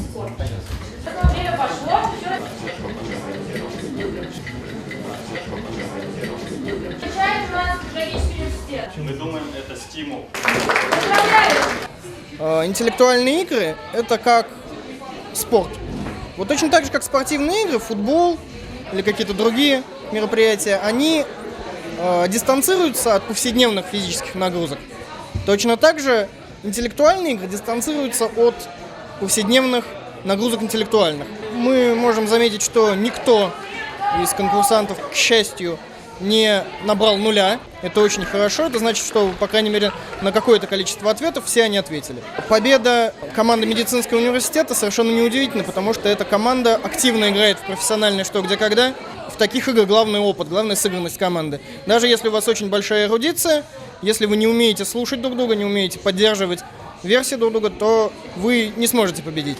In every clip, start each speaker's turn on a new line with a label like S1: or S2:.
S1: спорт. Время пошло. Встречает у нас Педагогический университет.
S2: Мы думаем, это стимул.
S1: Поздравляю!
S3: Интеллектуальные игры – это как спорт. Вот точно так же, как спортивные игры, футбол или какие-то другие мероприятия, они дистанцируются от повседневных физических нагрузок. Точно так же интеллектуальные игры дистанцируются от повседневных нагрузок интеллектуальных. Мы можем заметить, что никто из конкурсантов, к счастью, не набрал нуля. Это очень хорошо. Это значит, что, по крайней мере, на какое-то количество ответов все они ответили. Победа команды медицинского университета совершенно неудивительна, потому что эта команда активно играет в профессиональное «что, где, когда». В таких играх главный опыт, главная сыгранность команды. Даже если у вас очень большая эрудиция, если вы не умеете слушать друг друга, не умеете поддерживать версии друг друга, то вы не сможете победить.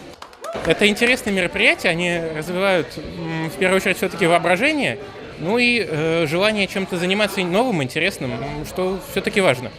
S4: Это интересные мероприятия, они развивают в первую очередь все-таки воображение, ну и желание чем-то заниматься новым, интересным, что все-таки важно.